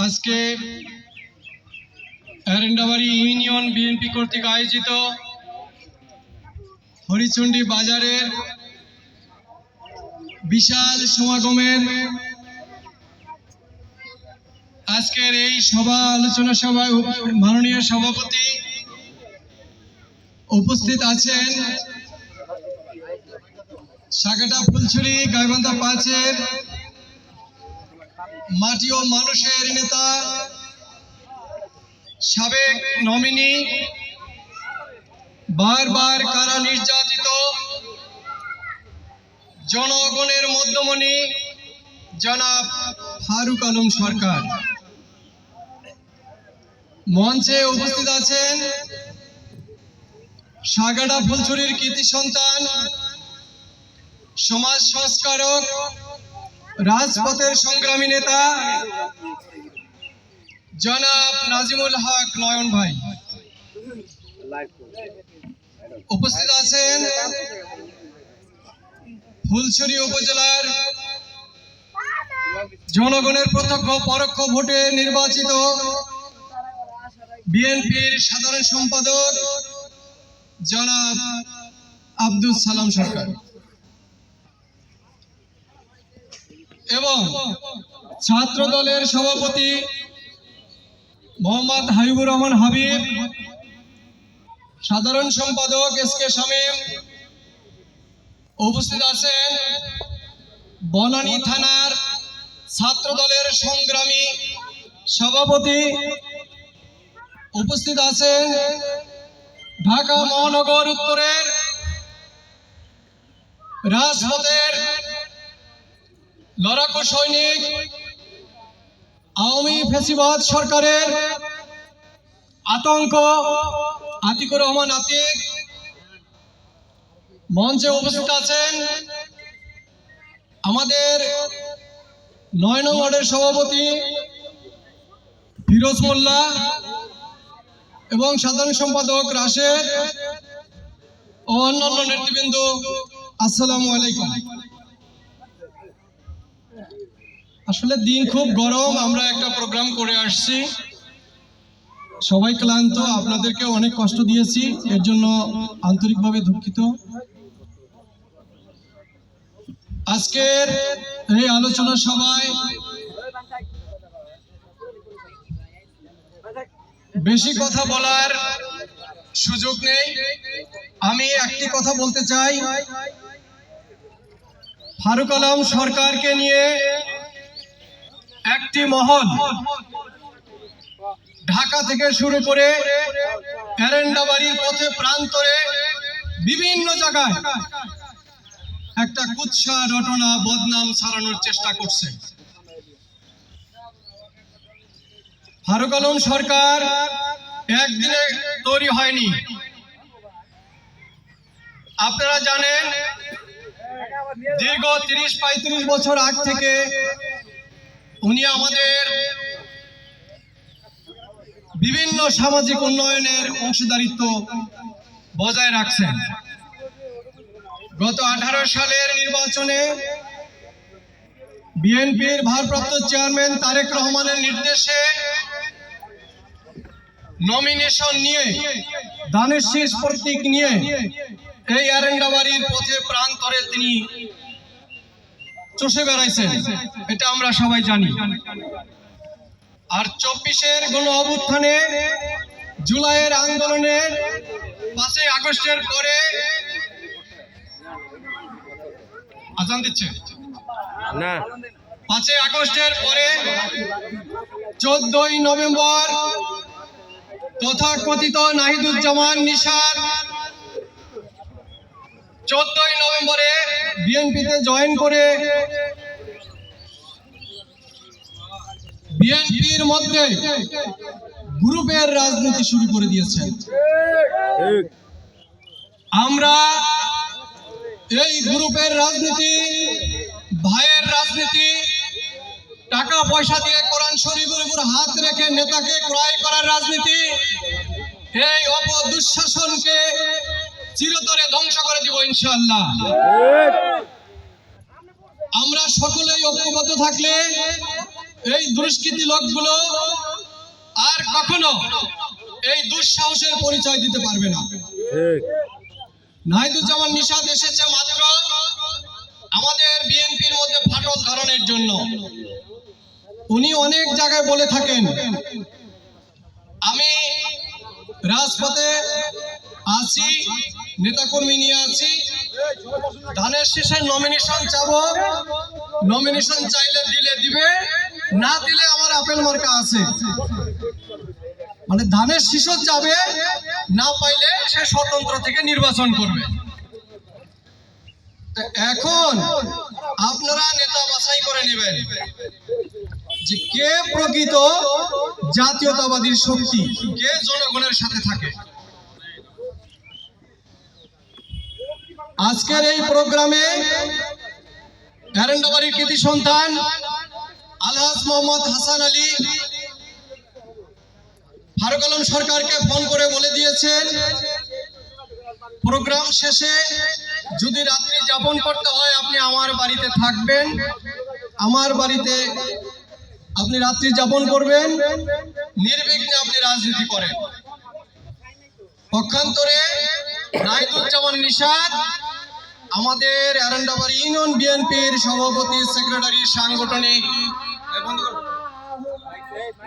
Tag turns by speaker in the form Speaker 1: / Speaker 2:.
Speaker 1: আজকে Erendabari union BNP কর্তৃক আয়োজিত হরিচণ্ডী বাজারের বিশাল সমাগমের আজকের এই সভা আলোচনা সভায় মাননীয় সভাপতি উপস্থিত আছেন সাগাটা ফুলছড়ি গাইবান্ধা 5-এর মাটি ও মানুষের নেতা সাবেক নমিনি বারবার কারা নির্যাতিত জনগণের মধ্যমণি জনাব ফারুক আলম সরকার। মঞ্চে উপস্থিত আছেন সাগাটা ফুলছড়ির কৃতি সন্তান সমাজ সংস্কারক রাজপথের সংগ্রামী নেতা জনাব নাজিমুল হক নয়ন ভাই। উপস্থিত আছেন ফুলছড়ি উপজেলার জনগণের প্রত্যক্ষ পরোক্ষ ভোটে নির্বাচিত বিএনপির সাধারণ সম্পাদক জনাব আব্দুল সালাম সরকার এবং ছাত্র দলের সভাপতি মোহাম্মদ হাবিবুর রহমান হাবিব, সাধারণ সম্পাদক SK শামীম। উপস্থিত আছেন বনানী থানার ছাত্র দলের সংগ্রামী সভাপতি। উপস্থিত আছেন ঢাকা মহানগর উত্তরের রাজপথের লড়াকু সৈনিক আওয়ামী ফ্যাসিবাদ সরকারের আতঙ্ক আতিকুর রহমান আতিক। মঞ্চে উপস্থিত আছেন আমাদের 9 নং ওয়ার্ডের সভাপতি ফিরোজ মোল্লা এবং সাধারণ সম্পাদক রাশেদ ও অন্যান্য নেতৃবৃন্দ। আসসালামু আলাইকুম। আসলে দিন খুব গরম, আমরা একটা প্রোগ্রাম করে আসছি, সবাই ক্লান্ত, আপনাদেরকে অনেক কষ্ট দিয়েছি, এর জন্য আন্তরিকভাবে দুঃখিত। আজকের এই আলোচনা সভায় বেশি কথা বলার সুযোগ নেই। আমি একটি কথা বলতে চাই, ফারুক আলম সরকারকে নিয়ে একটি মহল ঢাকা থেকে শুরু করে এরেন্ডাবাড়ির পথে প্রান্তরে বিভিন্ন জায়গায় একটা কুৎসা রটনা বদনাম ছড়ানোর চেষ্টা করছে। ফারুক আলম সরকার একদিনে তৈরি হয়নি। আপনারা জানেন দীর্ঘ 30-35 বছর আগ থেকে উনি আমাদের বিভিন্ন সামাজিক উন্নয়নের অংশীদারিত্ব বজায় রাখছেন। গত 18 সালের নির্বাচনে বিএনপির ভারপ্রাপ্ত চেয়ারম্যান তারেক রহমানের নির্দেশে নমিনেশন নিয়ে ধানের শীষ প্রতীক নিয়ে এই এরেন্ডাবাড়ির পথে প্রান্তরে তিনি চষে বেড়াইছেন, এটা আমরা সবাই জানি। আর 24-এর গণ অভ্যুত্থানে, জুলাইয়ের আন্দোলনে, 5ই আগস্টের পরে আজান দিচ্ছে না, 5ই আগস্টের পরে 14ই নভেম্বর তথাকথিত নাহিদুজ্জামান নিশার 14ই নভেম্বরে বিএনপিতে জয়েন করে বিএনপির মধ্যে গ্রুপের রাজনীতি শুরু করে দিয়েছেন। আমরা এই গ্রুপের রাজনীতি, ভাইয়ের রাজনীতি, টাকা পয়সা দিয়ে কোরআন শরীফের উপর হাত রেখে নেতাকে ক্রয় করার রাজনীতি, এই অপদুঃশাসনকে চিরতরে ধ্বংস করে দিব ইনশাআল্লাহ। আমরা সকলেই ঐক্যবদ্ধ থাকলে এই দুষ্কৃতী লোকগুলো আর কখনো এই দুঃসাহসের পরিচয় দিতে পারবে না। নাহিদুজ্জামান নিশাত এসেছে মাত্র আমাদের বিএনপির মধ্যে ফাটল ধরানোর জন্য। উনি অনেক জায়গায় বলে থাকেন আমি রাজপথে আছি, নেতাকর্মী নিয়ে আছি, ধানের শীষের নমিনেশন চাবো, নমিনেশন চাইলে দিলে দিবে, না দিলে আমার আপেল মার্কা আছে। মানে ধানের শীষও যাবে, না পাইলে সে স্বতন্ত্র থেকে নির্বাচন করবে। এখন আপনারা নেতা বাছাই করে নেবেন যে কে প্রকৃত জাতীয়তাবাদীর শক্তি, কে জনগণের সাথে থাকে। আজকের এই প্রোগ্রামে এরেন্ডাবাড়ির কৃতি সন্তান আলহাজ মোহাম্মদ হাসান আলী ফারুক আলম সরকারকে ফোন করে বলে দিয়েছেন প্রোগ্রাম শেষে যদি রাত্রি যাপন করতে হয় আপনি আমার বাড়িতে থাকবেন, আমার বাড়িতে আপনি রাত্রি যাপন করবেন, নির্বিঘ্নে আপনি রাজনীতি করেন। পক্ষান্তরে নাহিদুজ্জামান নিশাত আমাদের এরেন্ডাবাড়ি ইউনিয়ন বিএনপির সভাপতি, সেক্রেটারি, সাংগঠনিক